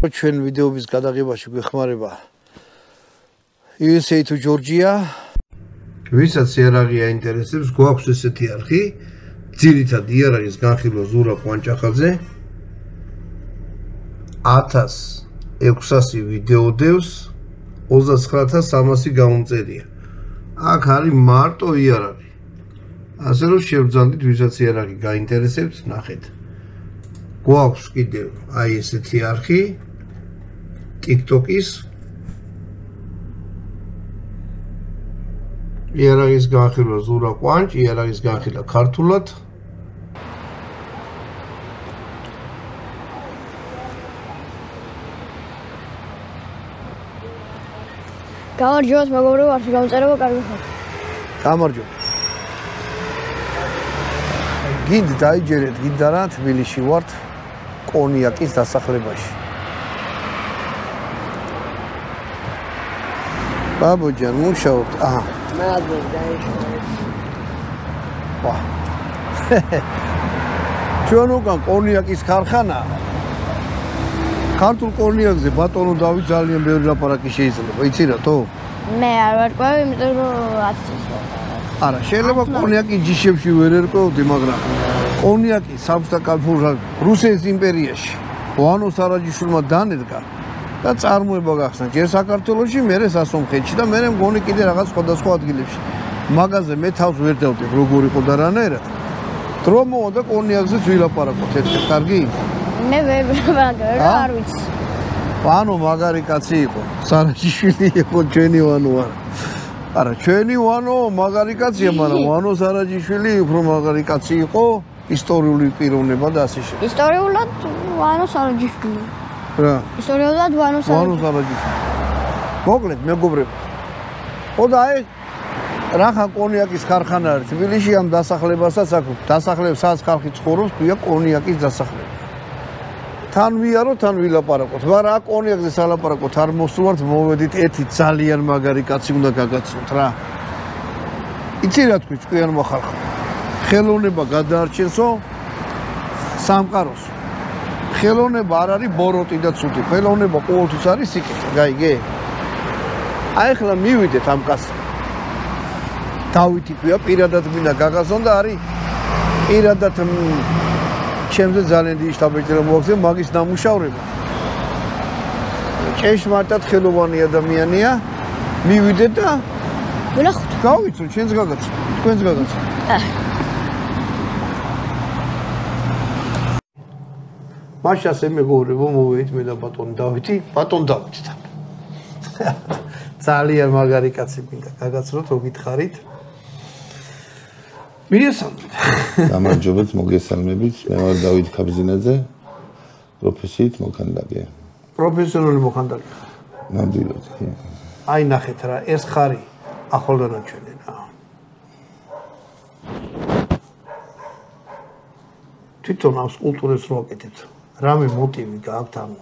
ჩვენ ვიდეოების გადაღებაში გვეხმარება USA to Georgia. ვისაც იარაღი აინტერესებს, გვაქვს ესეთი არხი, ძირითადად იარაღის განხილვა ზურაბ ყვანჭახაძე 1600 ვიდეო დევს 29300 გამომწერია. აქ არის მარტო იარაღი. ასე რომ შევძანდით, ვისაც იარაღი გაინტერესებს, ნახეთ. გვაქვს კიდევ აი ესეთი არხი TikTok-ის იარაღის განხილვა ზურაბ ყვანჭ, იარაღის განხილვა ქართულად. გამარჯობათ მეგობრებო, არც გამწერება კარგი ხარ. გამარჯობათ. გინდ დაიჯერეთ, გინდა რა თბილისში ვართ კონიაკის დასახლებაში. ბაბოჯან მუშაობთ? აჰა. მე ადრე დაიშვერეთ. ვა. ჩვენ უკან კონიაკის ქარხანა. ქართულ კონიაკზე ბატონო დავით ძალიან ბევრი ლაპარაკი შეიძლება, იცი რატო? მე არ ვარკვევი, იმიტომ რომ აცის. არა, შეიძლება კონიაკი ჯიშებში ვერ ერკვეოდი, მაგრამ კონიაკი საბსტაკალფურა რუსეთის იმპერიაში ვანო სარაჯიშვილმა დანერგა და წარმოება გახსნა ჯერ საქართველოში, მერე სასონხეთში და მერე მგონი კიდე რაღაც სხვადასხვა ადგილებში. მაგაზე მე თავს ვერ დავდებ, როგორ იყო და რანაირად. დრო მოვა და კონიაკზეც ვილაპარაკოთ ერთხელ, კარგი? მე ვერ არ ვიცი. ვანო მაგარი კაცი იყო, სარაჯიშვილი იყო ჩვენი ვანო არა. არა, ჩვენი ვანო მაგარი კაცია, მაგრამ ვანო სარაჯიშვილი უფრო მაგარი კაცი იყო, ისტორიული პიროვნება და ასე შემდეგ. ისტორიულად ვანო სარაჯიშვილი. რა? ისტორიულად ვანო სარაჯიშვილი. მოკლედ, მეგობრებო. ხოდა აი რახან კონიაკის ქარხანა არის თბილისში, ამ დასახლებასაც აქვს. დასახლებს სადაც ხალხი ცხოვრობს, ქვია კონიაკის დასახლება. თან ვიარო, თან ვილაპარაკოთ. მაგრამ აქ კონიაკზე სალაპარაკოთ არ მოსულართ, მოვედით ერთი ძალიან მაგარი კაცი უნდა გაგაცნოთ რა. იცი რა თქვი ჭკვიანმა ხალხმა? ხელოვნება გადაარჩენსო სამყაროს. ხელოვნება არ არის ბოროტი და ცუდი. ხელოვნება ყოველთვის არის სიკეთე, გაიგე? აი ახლა მივიდეთ ამ კაცთან. დავითი ქვია, პირადად მინდა გაგაზონ და არის პირადად ჩემზე ძალიან დიდი შთაბეჭდილება მოაქვს მაგის დამუშავება. ჭეშმარიტად ხელოვანი ადამიანია. მივიდეთ და ვნახოთ. გავიცნო, ჩვენს გაგაცნო, თქვენს გაგაცნო. მაშასე მეგობრებო, მოვედით მე და ბატონ დავითი, ბატონ დავითთან. ძალიან მაგარი კაცი მინდა გაგაცნოთ, რო გითხარით. მიესალმებით. გამარჯობათ, მოგესალმებით. მე ვარ დავით ქაბზინაძე, პროფესიით მოქანდაკე. პროფესიონალი მოქანდაკე ხარ? ნამდვილად, კი. აი ნახეთ რა, ეს ხარი ახალდანაჩვენი რა. თვითონ ამ სკულპტურებს რო აკეთებთ, რამე მოტივი გააქვთ ამ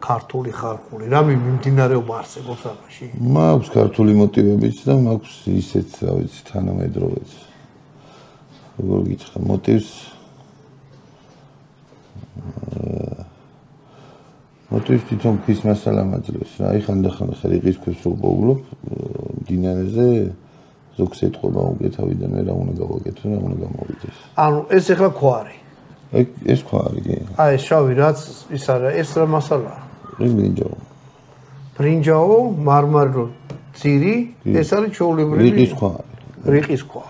ქართული ხალხური, რამე მიმდინარეობა არსებობს ამაში? მაქვს ქართული მოტივებიც და მაქვს ისეთ, რა ვიცი, თანამედროვეც. როგორ გითხრა, მოტივს თვითონ ქვის მასალა მაძლევს რა. აი ხანდახან რიყის ქვებს რო პოულობ დინარეზე ზოგს ეთყობა უკეთავიდან მე რა უნდა გავაკეთო, რა უნდა გამოვიდეს. ანუ ეს ახლა ქვა არის. ეს ქვა არის, კი. აი ეს შავი რაც ის არა, ეს რა მასალაა? ბრინჯაო. ბრინჯაო, მარმარო ძირი, ეს არის ჩვეულებრივი რიყის ქვა. რიყის ქვა.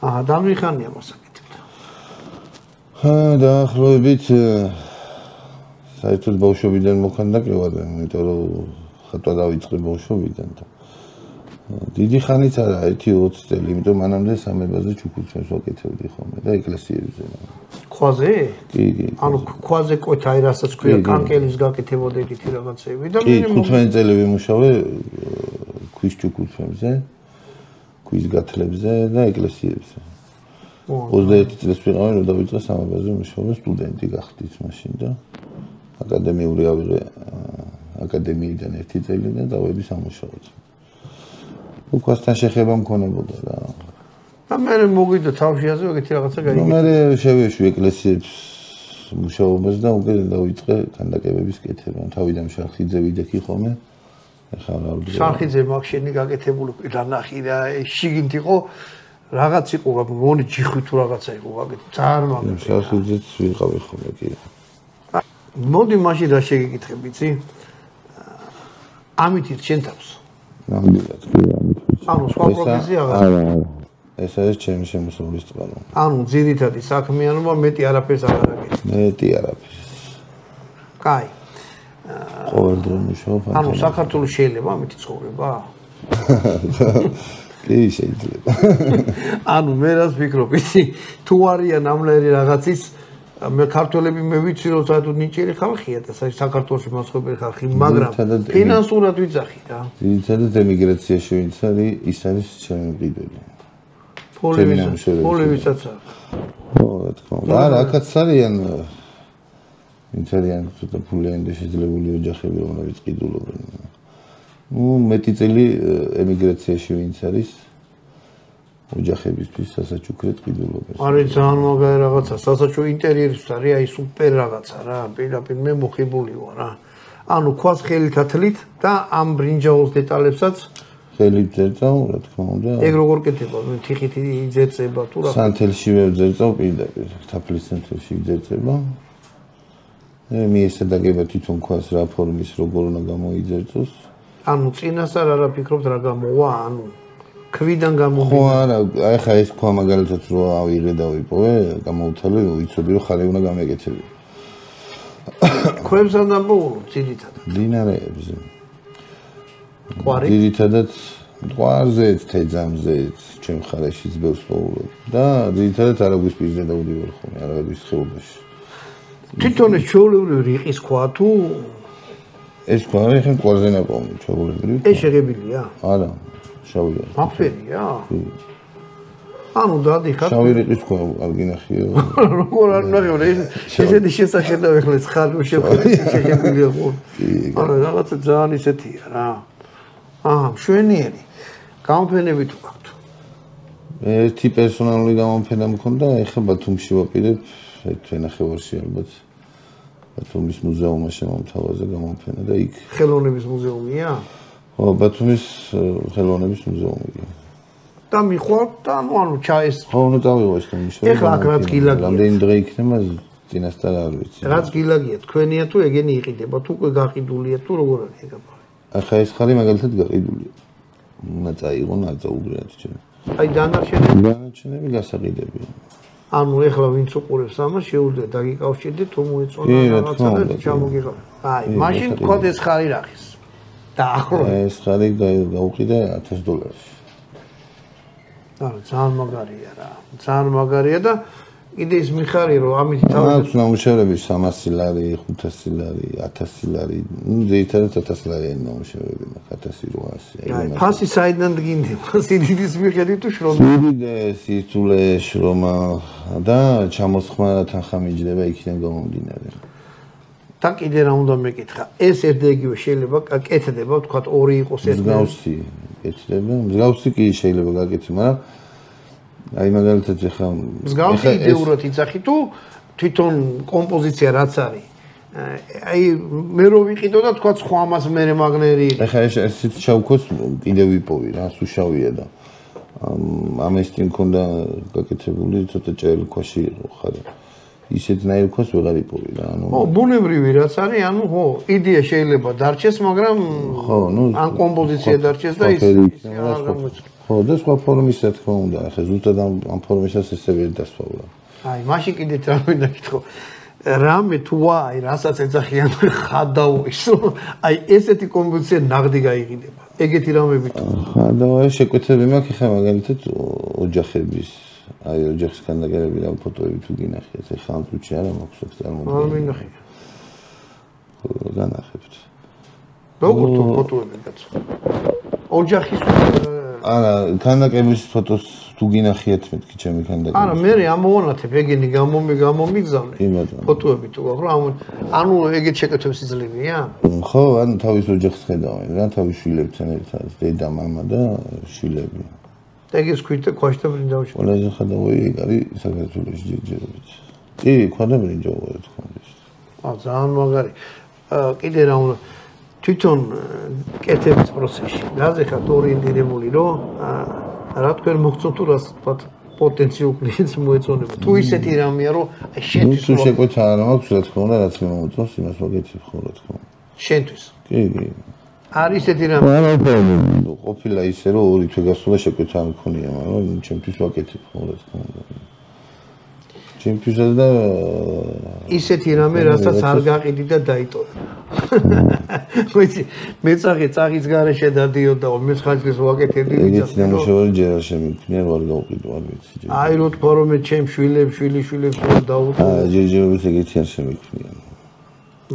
აჰა, დამიხანია მასაკეთებთ. დაახლოებით საერთოდ ბავშვობიდან მოქანდაკე ვარ, იმიტომ რომ ხატვა დავიწყე ბავშვობიდან და დიდი ხანით არა, 1-20 წელი, იმიტომ მანამდე სამებაზე ჩუქურთმებს ვაკეთებდი ხოლმე და ეკლესიებზე. ქვაზე? კი, კი. ანუ ქვაზე კვეთა აი რასაც ქვია, კანკელის გაკეთებოდა ეგეთი რაღაცები და მე 15 წელი ვიმუშავე ქვის ჩუქურთმებზე, ქვის გათლებზე და ეკლესიებზე. 21 წელს ვიყავი, რომ დავიწყე სამებაზე მუშაობა, სტუდენტი გახდით მაშინ და აკადემიური ავიღე აკადემიიდან 1 წელი და დავედი სამუშაოდ. უქვასთან შეხება მქონებოდა რა. და მე მოვიდა თავში ასე ეგეთი რაღაცა გაიგე. მე შევეშვი ეკლესიებს მუშაობას და უკვე დავიწყე ქანდაკებების კეთება. თავიდან შარხიძე ვიდექი ხოლმე. ეხლა რა ვიდექი. შარხიძე მაგ შენი გაკეთებული დანახი და შიგნით იყო რაღაც იყო გონი ჯიხვი თუ რაღაცა იყო გაკეთე. ძალიან მაგარი. შარხიძეც ვიყავი ხოლმე კი. მოდი მაშინ რა შეგეკითხებ, იცი? ამით შენ თავს. ნამდვილად კი ამით. ანუ სხვა პროფესია აღარ. არა. ეს არის ჩემი შემოსავლის წყარო. ანუ ძირითადი საქმიანობა მეტი არაფერს აღარ აკეთებ. მეტი არაფერს. კაი. ყოველდღე მუშაობ. ანუ საქართველოს შეიძლება ამით ცხოვრება? კი შეიძლება. ანუ მე რას ვფიქრობ, იცი? თუ არიან ამლერი რაღაცის მე ქართველები მე ვიცი რომ საერთოდ ნიჭიერი ხალხია და საქართველოს მასწავლებელი ხალხი, მაგრამ ფინანსურად ვიძახი რა. ძირითადად ემიგრაციაში ვინც არის, ის არის ჩემი მყიდველი. პოლივისაც არა. ხო, რა თქმა უნდა. არა, აქაც არიან ვინც არიან ცოტა ფულიანი და შეძლებული ოჯახები, რომლებიც ყიდულობენ. მეტი წელი ემიგრაციაში ვინც არის ოჯახებისთვის სასაჩუქრად ყიდულობენ. არის ძალიან მაგარი რაღაცა, სასაჩუქრო ინტერიერის არის, აი სუპერ რაღაცა რა, პირდაპირ მე მოხიბული ვარ რა. ანუ ქვას ხელით ათლით და ამ ბრინჯაოს დეტალებსაც ხელით ძერწავ, რა თქმა უნდა. ეგ როგორ კეთება? მე თიხით იძერწება თუ რა? სანთელში ვეძერწავ პირდაპირ, თაფლის სანთელში იძერწება. მე ესე დაგება თვითონ ქვას რა ფორმის როგორ უნდა გამოიძერწოს. ანუ წინასწარ არა ფიქრობთ რა გამოვა, ანუ ქვიდან გამომდინარე. ხო არა, აი ხა ეს ქვა მაგალითად რო ავიღე და ვიპოვე, გამოვთვალე, ვიცოდი რომ ხალე უნდა გამეკეთებინა. ქვებს ან ამბობ ძირითადად. დინარეებზე. ყვარი? ძირითადად ყვარზეც, თეძამზეც, ჩემ ხარეშიც ბევრს პოულობ და ძირითადად არაგვისპირზე დავდივარ ხოლმე, არავის ხეობაში. თვითონ ეს ჩვეულებრივი რიყის ქვა თუ ეს ქვა არის ხომ ყვარზე ნაპოვნი ჩვეულებრივი? ეს შეღებილია? არა, შავია. მაფერია? ანუ დადიხარ. შავი რიყის ქვა არ გინახიო. როგორ არ ნახევარ, ესეთი შესახედავ ეხლა ხარ შეღებილია ხო? არა, რაღაცა ძალიან ისეთია რა. მშვენიერი. გამოფენები თუ გაქვთ? ერთი პერსონალური გამოფენა მქონდა, ეხლა ბათუმში ვაპირებ, თვენახევარში ალბათ. ბათუმის მუზეუმმა შემომთავაზა გამოფენა და იქ ხელოვნების მუზეუმია? ხო, ბათუმის ხელოვნების მუზეუმია. და მიხვალ და ანუ ჩაეს. ხო, უნდა წავიღო ეს თამაში. ეხლა აქ რაც გილაგია. რამდენი დღე იქნება წინასწარ არ ვიცი. რაც გილაგია, თქვენია თუ ეგენი იყიდება, თუ უკვე გაყიდულია თუ როგორ არის ეგაფარი. ახლა ეს ხალი მაგალითად გაყიდულია. უნდა წაიღო ნაწაუბრიათ ჩემ. აი დანარჩენები გასაყიდებია. ანუ ეხლა ვინც უყურებს ამას შეუძლია დაგიკავშირდეთ თუ მოეწონა რაღაცა და ჩამოგიღო. აი, მაშინ თქვათ ეს ხარი რახის. და ახლო ეს ხარი გაუყიდა $1000. არა, ძალიან მაგარია რა. ძალიან მაგარია და კიდე ის მიხარი რომ ამით თავი აქვს ნამუშევრები 300 ლარი, 500 ლარი, 1000 ლარი. ნუ ძირითადად 1000 ლარიანი ნამუშევრები მაქვს 1800. აი, ფასი საიდან დგინდება? სიდიდის მიხედვით თუ შრომა? სიდიდე, სირთულე, შრომა და ჩამოსხმა თანხა მიჯდება იქიდან გამომდინარე. და კიდე რა უნდა მეკითხა? ეს ერთ-ერთივე შეიძლება კეთდება, თქვათ ორი იყოს ეს. მსგავსი კეთდება. მსგავსი კი შეიძლება გაკეთდეს, მაგრამ აი მაგალითად ეხა მსგავსი იდეურად იცახი თუ თვითონ კომპოზიცია რაც არის. აი მე რო ვიყიდო და თქვა სხვა ამას მე მაგნერი. ეხა ესეც შავქოს კიდე ვიპოვი რა, სუშავია და ამასთან მქონდა გაკეთებული ცოტა ჭრელი ქვაში იყო ხარ. ისეთნაირ ქვას ვეღარ იპოვი რა, ანუ ხო, ბუნებრივი რაც არის, ანუ ხო, იდეა შეიძლება დარჩეს, მაგრამ ხო, ნუ ან კომპოზიცია დარჩეს და ის ხო, და სხვა ფორმის რა თქმა უნდა, ახლა ზუსტად ამ ფორმისას ესე ვერ დასვავლა. აი, მაშინ კიდე რა მინდა გითხო. რამე თუ აი, რასაც ეძახიან ხადაო ის, აი ესეთი კომპოზიცია ნაღდი გაიყიდება. ეგეთი რამები თუ. ხადაო შეკვეთები მაქვს ხა მაგალითად ოჯახების აი ოჯახის კანდაკერები და ფოტოები თუ გინახიათ, ეხლა ამ წუთში არა მაქვს აქ წარმოდგენა. არ მინახია. განახებთ. როგორ თუ ფოტოები კაცო? ოჯახის არა, კანდაკერების ფოტოს თუ გინახიათ მეთქი ჩემი კანდაკერი. არა, მე ამოვანათებ ეგენი გამომიგზავნე. ფოტოები თუ გაქვს რა, ანუ ეგეთ შეკეთებს იძლევია? ხო, ანუ თავის ოჯახს ხედავენ რა, თავის შვილებთან ერთად, დედა, მამა და შვილები. ეგეს ქვით და ქვაშთა ბრინჯაოში. ყველაზე ხადავი ეგ არის საქართველოს ჯერჯერობით. კი, ქონდა ბრინჯაო რა თქმა უნდა. ძალიან მაგარი. კიდე რა უნდა თვითონ კეთების პროცესში გაზეხათ ორიენტირებული რომ რა თქვენ მოგწონთ თუ რას თქვათ პოტენციალ კლიენტს მოეწონება. თუ ისეთი რამეა რომ აი შენთვის თუ შეკვეთა არ მაქვს რა თქმა უნდა რაც მომწონს იმას ვაგეცებ ხო რა თქმა უნდა. შენთვის. კი, კი. არის ესეთი რამე. ყოფილა ისე რომ ორი თვე გასულა შეკვეთა არ მქონია, მაგრამ ჩემთვის ვაკეთებ ხო რა თქმა უნდა. ჩემთვისაც და ისეთი რამე რასაც არ გაყიდი და დაიტოვე. ვიცი, მეცაღე წაღის გარეშე დადიოდა, მე ხალხის ვაკეთებდი ვიდას. ეს ნამუშევარი ჯერ არ შემიქნია, ვარ გავყიდო, არ ვიცი. აი რო თქვა რომ მე ჩემ შვილებს რომ დაუტოვო. ჯერჯერობით ეგეთი არ შემიქნია.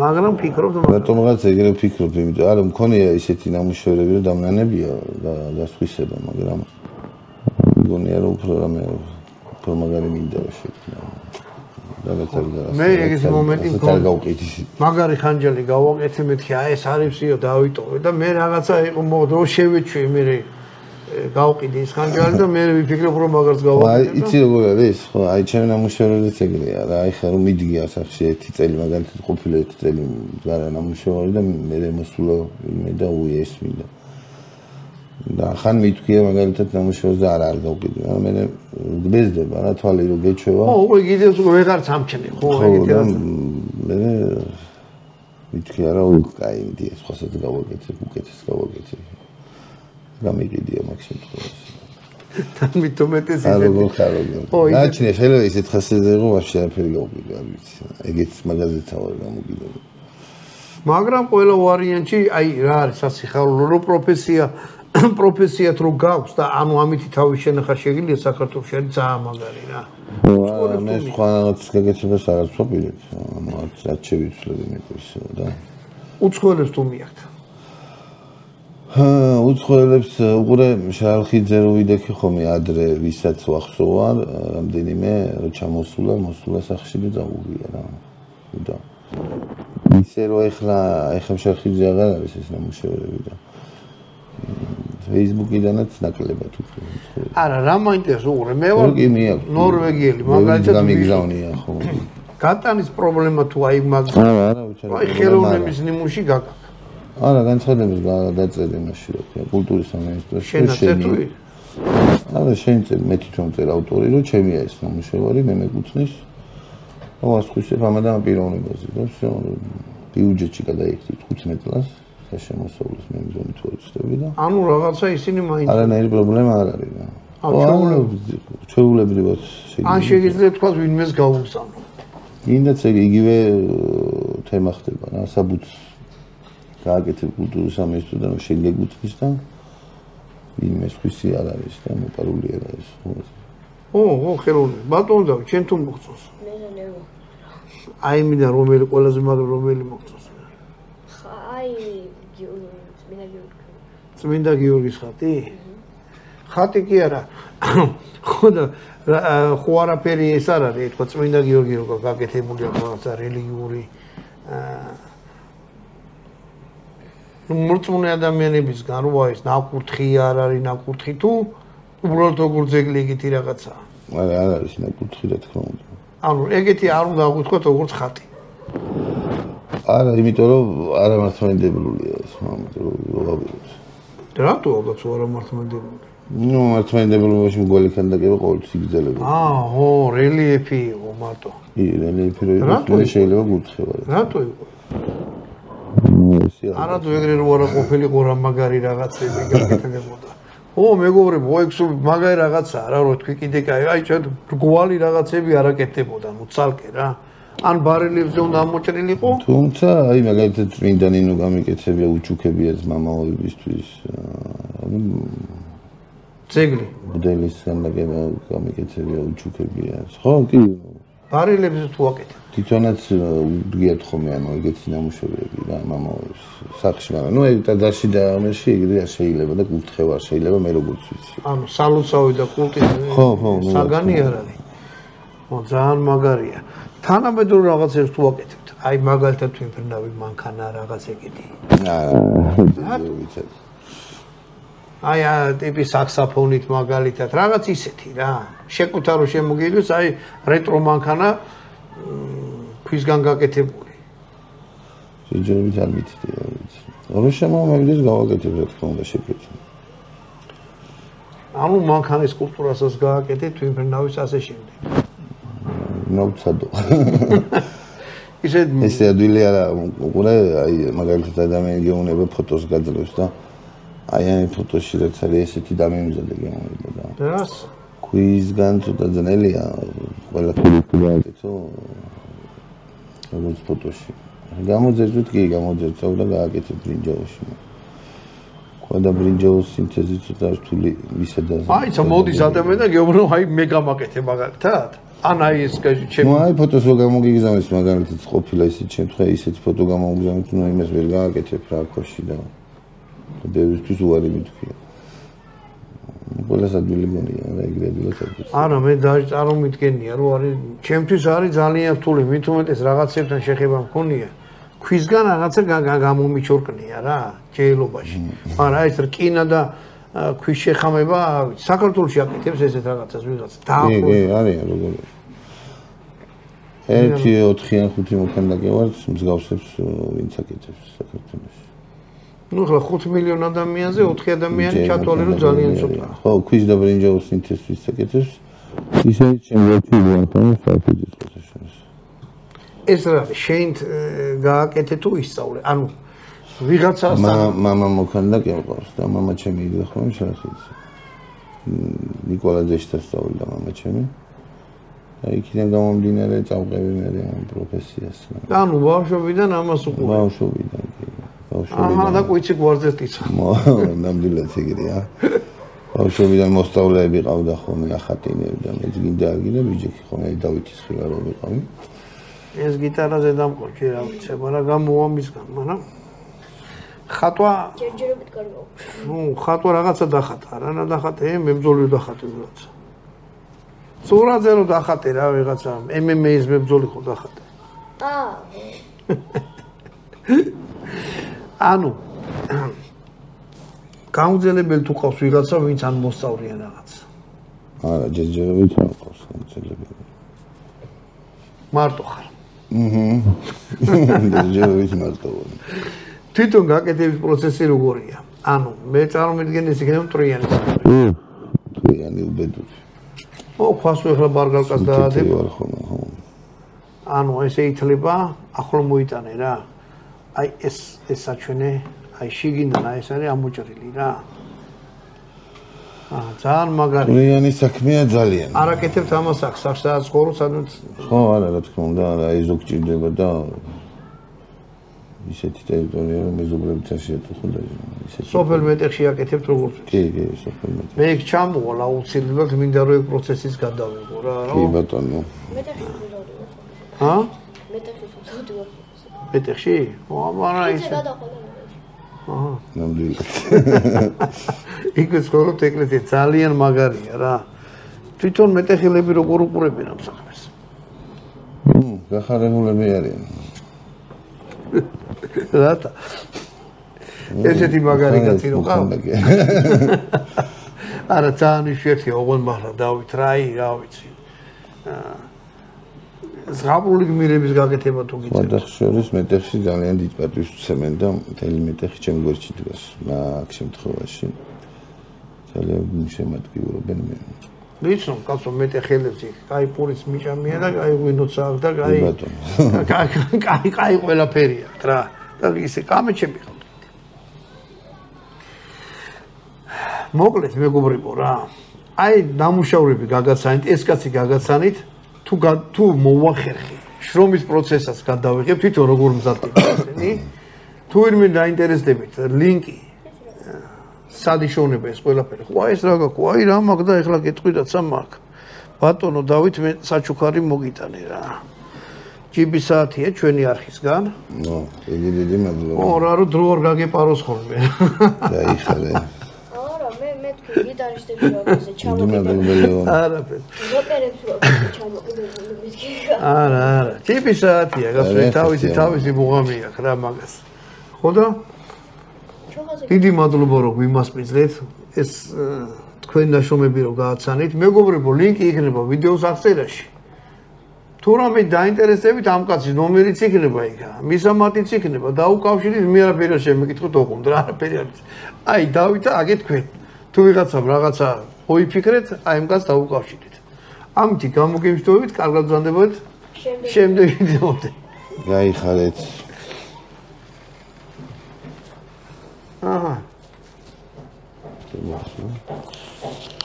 მაგრამ ფიქრობ და რატომღაც ეგრე ვფიქრობ, იმიტომ არა მქონია ისეთი ნამუშევრები რომ დამნანებია და სხვისება, მაგრამ მგონია რომ უფრო რამე მაგარი მინდა რომ შექმნა. მე ეგეთი მომენტი მქონდა. მაგარი ხანჯალი გავაკეთე მეთქი, აი ეს არისიო დავიტოვე და მე რაღაცა იყო მოდო შევეჩვე მე გავყიდი ის ხანჯალი და მე ვიფიქრებ რომ მაგარს გავაკეთე. აი იცი როგორ არის ხო? აი ჩემი ნამუშევრებიც ეგრეა რა. აი ხა რომ მიდგი ასახში ერთი წელი მაგალითად ყოფილი ერთი წელი გარა ნამუშევარი და მე მოსულა მე და უეს მინდა. და ხან მithქვია მაგალითად ნამუშევრს და არ გავყიდი, მაგრამ მე გბეზდება რა თვალი რო გეჩვევა. ხო, უკვე კიდევ ვეღარ სამჩნე, ხო, ეგეთი რა. მე მithქვია რა, კაი, იდეა, სხვასაც გავაკეთებ, უკეთეს გავაკეთებ. გამიგიდია მაგ შემთხვევაში. თან მithumetes ისეთი. არა ხარო. ნაჩნია შეიძლება ისეთ ხასიათზე იყო, ვაფშე არაფერი გავყიდე, არ ვიცი. ეგეც მაგაზეთა ვარ გამოგიდებული. მაგრამ ყველა ვარიანტში, აი რა არის სასიხარულო რო პროფესიად რო გაქვს და ანუ ამითი თავის შენახა შეგიძლია საქართველოში არის ძალიან მაგარი რა. მე სხვა რაღაც გაგეცებას არც ვაპირებ. რაც შევიცვლები მე ისე და უცხოელებს თუ მიაქვთ. უცხოელებს უყურე შალხიძე რო ვიდექი ხომი ადრე ვისაც ვახსოვარ რამდენიმე რო ჩამოსულა სახში და დაუღია რა. და ისე რო ეხლა შალხიძე აღარ არის ეს ნამუშევრები და Facebook-იდანაც ნაკლებად უფრო. არა, რა მაინტერესებს უყურე, მე ვარ ნორვეგიელი, მაგალითად გამიგზავნია ხო. გატანის პრობლემა თუ აი მაგ არა, უჩვენე. აი ხელოვნების ნიმუში გაგაკ. არა, განცხადების გადაწერი იმაში რა ქვია, კულტურის სამინისტროში შენი. არა, შენ წელი მე თვითონ წერ ავტორი, რომ ჩემია ეს ნამუშევარი, მე მეკუთვნის. რა ასხვისებ ამადამ პიროვნებაზე და всё, ბიუჯეტში გადაიქცი 15 წელს. შემოსავლის მე მგონი თუ ვწდები და ანუ რაღაცა ისინი მაინც არანაირი პრობლემა არ არის რა. ჩვეულებრივად შეიძლება. ან შეიძლება თქვა ვინმეს გაუგზავნო. ინდაც იგივე თემა ხდება რა, საბუთს გააკეთებ კულტურის სამინისტროდან შენ გეგუთვნის და ვინმეს ხისი არ არის და მოპარული არა ეს ხო. ო, ხელოვნური. ბატონო და ჩვენ თუ მოგწონს. მე ნეო. აი მინდა რომელი ყველაზე მაგარი რომელი მოგწონს. აი წმინდა გიორგის ხატი? ხატი კი არა. ხო და ხო არაფერი ეს არ არის, თქვა წმინდა გიორგი როგორ გაკეთებული აქვს რაღაცა რელიგიური მორწმუნე ადამიანებისგან როა ეს ნაკურთხი არ არის ნაკურთხი თუ უბრალოდ როგორ ძეგლი ეგეთი რაღაცა. არა, არ არის ნაკურთხი რა თქმა უნდა. ანუ ეგეთი არ უნდა აღუთქვათ როგორც ხატი. არა, იმიტომ რომ არამართლმადიდებლულია ეს, მაგრამ ვაბილებს. რატო ალბათ არამართლმადიდებლური? ნუ მართლმადიდებლობაში მგვალი ქანდაკება ყოველთვის იგრძელება. ხო, რელიეფი იყო მარტო. კი, რელიეფი რო იყოს, შეიძლება გულთხება. რატო იყო? არადო ეგრე რო არა ყოფილიყო რა მაგარი რაღაცები გაკეთებოდა. ო, მეგობრებო, ეგ სულ მაგარი რაღაცაა რა, რო თქვი კიდე კაი, აი ჩვენ გვალი რაღაცები არ აკეთებოდა, ნუ ცალკე რა. ან ბარელიებზე უნდა ამოჭრილიყო? თუმცა, აი მაგალითად წმინდა ნინო გამიკეთებია უჩუქებია მამაობისთვის. ძეგლი. მოდელის განლაგება გამიკეთებია უჩუქებია. ხო, კი. ბარელიებზე თუ აკეთებ? თვითონაც უდგიათ ხოლმე ანუ ეგეთი ნამუშევრები რა მამაობის სახში, მაგრამ ნუ ეგ ტაძარში და ამაში ეგრე შეიძლება და კულტხევა შეიძლება მე როგორც ვიცი. ანუ სალოცავი და კულტი საგანი არ არის. ო, ძალიან მაგარია. თანამედროვე რაღაცებს თუ აკეთებთ? აი მაგალითად თვინფრინავი მანქანა რაღაც ეგეთი. არა, ვიცი. აი ტიპი საქსაფონით მაგალითად რაღაც ისეთი რა. შეკუთა რომ შემოგიდგეს აი რეტრო მანქანა ქვისგან გაკეთებული. შეჯერებით არ ვიცი. ორი შემოამებდეს გავაკეთებ რა თქმა უნდა შეფეთე. ანუ მანქანის სკულპტურასაც გააკეთეთ, თვითმფრინავის ასე შემდეგ. ნაუცადო. ისე ესე ადვილი არა, უყურე, აი მაგალითად ადამიანი გეუნება ფოტოს გაძლევს და აი ამ ფოტოში რაც არის ესეთი დამემზადე გეუნება და. რას? ქვისგან ცოტა ძნელია, ყველაფერი გააკეთო. როგორც ფოტოში. გამოძერწვით კი გამოძერწავ და გააკეთე ბრინჯაოში. ყველა ბრინჯაოს სინთეზი ცოტა რთული ისედაც. აიცა მოდის ადამიანი და გეუბნო აი მე გამაკეთე მაგალითად. ან აი ეს ჩემი აი ფოტოს რო გამოგიგზავნეს მაგალითად ყოფილა ისეთ შემთხვევაში ისეთი ფოტო გამოგიგზავნეთ, ნუ იმას ვერ გააკეთებ რა ქოში და ბევრისთვის უარი მithქვია. ყველას ადვილი გონია რა ეგრე ადგილას არის. არა მე წარმომიდგენია რომ არის ჩემთვის არის ძალიან რთული, მით უმეტეს რაღაცებთან შეხება მქონია. ქვისგან რაღაცა გამომიჩორკნია რა ჯეილობაში. მაგრამ ეს რკინა და ქვის შეხამება საქართველოში აკეთებს ესეთ რაღაცას ვიღაც. კი, არის როგორი. 1-4 ან 5 მოქანდაკე ვარ, მსგავსებს ვინც აკეთებს საქართველოში. ნუ ხლა 5 მილიონი ადამიანზე 4 ადამიანი ჩათვალე რომ ძალიან ცოტაა. ხო, ქვის და ბრინჯაოს სინთეზს აკეთებს. ისე ჩემში ვარ ხო, საფუძის პროცესში. ეს რა შენ გააკეთე თუ ისწავლე? ანუ ვიღაცასთან მამა მოქანდაკე მყავს და მამა ჩემი იგდა ხოლმე შეხიც. ნიკოლაძეში დასწავლდა მამა ჩემი. და იქიდან გამომდინარე წავყევი მე ამ პროფესიას. ანუ ბავშვობიდან ამას უყურე. ბავშვობიდან კი. აჰა და კვიცი გვარზე ტიცა. ნამდვილად ეგრეა. ბავშვობიდან მოსწავლეები ყავდა ხოლმე ახატინები და მეც გინდა აგიდა ბიჭი ხოლმე დავითის ხილა რო ვიყავი. ეს გიტარაზე დამყოჩი რა ვიცი, მაგრამ გამოვა მისგან, მაგრამ ხატვა ჯერჯერობით კარგავ. ნუ ხატვა რაღაცა დახატა, რანა დახატე, მებრძოლი დახატე რაღაცა. სურათზე რო დახატე რა ვიღაცა, MMA-ის მებრძოლი ხო დახატე. ანუ გაუძლებელი თუ ყავს ვიღაცა, ვინც ან მოსწავლია რაღაც. არა, ჯერჯერობით არ ყავს გაუძლებელი. მარტო ხარ. ჯერჯერობით მარტო. თვითონ გაკეთების პროცესი როგორია? ანუ მე წარმოვიდგენეს იქნება მტრიანი. მტრიანი უბედური. ქვას ახლა ბარგალკას დაადებ. ხო. ანუ ესე ითლება, ახლა მოიტანე რა. აი ეს საჩვენე, აი შიგიდან აი ეს არის ამოჭრილი რა. ძალიან მაგარი. მტრიანი საქმეა ძალიან. არ აკეთებთ ამას აქ სადაც ხორო სადაც. ხო, არა, რა თქმა უნდა, აი ზოგ ჭირდება და ისეთი ტერიტორია რომ მეზობლებიც არ შეეწუხოდა ისეთი. სოფელ მეტეხში აკეთებთ როგორც კი, სოფელ მეტეხში. მე იქ ჩამოვალ აუცილებლად მინდა რომ ეგ პროცესის გადავიღო რა. კი ბატონო. მეტეხში ვიდოდივარ. ჰა? მეტეხში ვიდოდივარ. მეტეხში? მაგრამ ის აჰა. ნამდვილად. იქ ცხოვრობთ ეკლესია ძალიან მაგარია რა. თვითონ მეტეხილები როგორ უყურებენ ამ საქმეს? გახარებულები არიან. რათა? ესეთი მაგარი კაცი რო ყავს? არა, ძალიან იშვიათია ოღონდ მაგრამ დავით რაი, რა ვიცი. ზღაპრული გმირების გაკეთება თუ გიწევთ. სხვადასხვა მეტეხში ძალიან დიდ პატივს ვცემენ და მთელი მეტეხი ჩემ გვერდში დგას. მაგ შემთხვევაში ძალიან შემატკივრობენ მე. ვიცნობ, კაცო მეტეხელებს იქ, კაი პურის მიჭამია და კაი ღვინოცა აქვს და კაი ყველაფერი აქვს რა. და ისე კამეჩები ხავთ. მოკლედ მეგობრებო რა. აი დამუშავრები გაგაცანით, ეს კაცი გაგაცანით, თუ მოვახერხი, შრომის პროცესსაც გადავიღებ, თვითონ როგორ მზადდება ესენი, თუ ვინმე დაინტერესდებით, ლინკი სადიშოვნება ეს ყველაფერი. ხო ეს რა გაქვს? აი რა მაგ და ეხლა გეტყვიდაცა მაგ. ბატონო დავით მე საჩუქარი მოგიტანე რა. ჯიბი საათია ჩვენი არხისგან. დიდი მადლობა. რა რო დრო არ გაგეპაროს ხოლმე. დაიხარე. არა, მე თქვი გიტარისტები როგორზე ჩამოვიდე. არაფერი. როკერებს როგორზე ჩამოვიდე მეთქი. არა, ჯიბი საათია, გასვე თავისი მუღამი აქვს რა მაგას. ხო და დიდი მადლობა რომ გვიმასპინძლეთ ეს თქვენი ნაშრომები რომ გააცანით. მეგობრებო, ლინკი იქნება ვიდეოს აღწერაში. თუ თუ რამე დაინტერესებით ამ კაცის ნომერიც იქნება იქ, მისამართიც იქნება, დაუკავშირით, მე არაფერი არ შემეკითხოთ ოღონდ, არაფერი არ ვიცი. აი, დავითა აგეთ თქვენ. თუ ვიღაცამ რაღაცა მოიფიქრეთ, აი ამ კაცს დაუკავშირით. ამითი გამოგემშვიდობებით, კარგად ბრძანდებოდეთ შემდეგი ვიდეომდე. გაიხარეთ. აჰა. Thank you.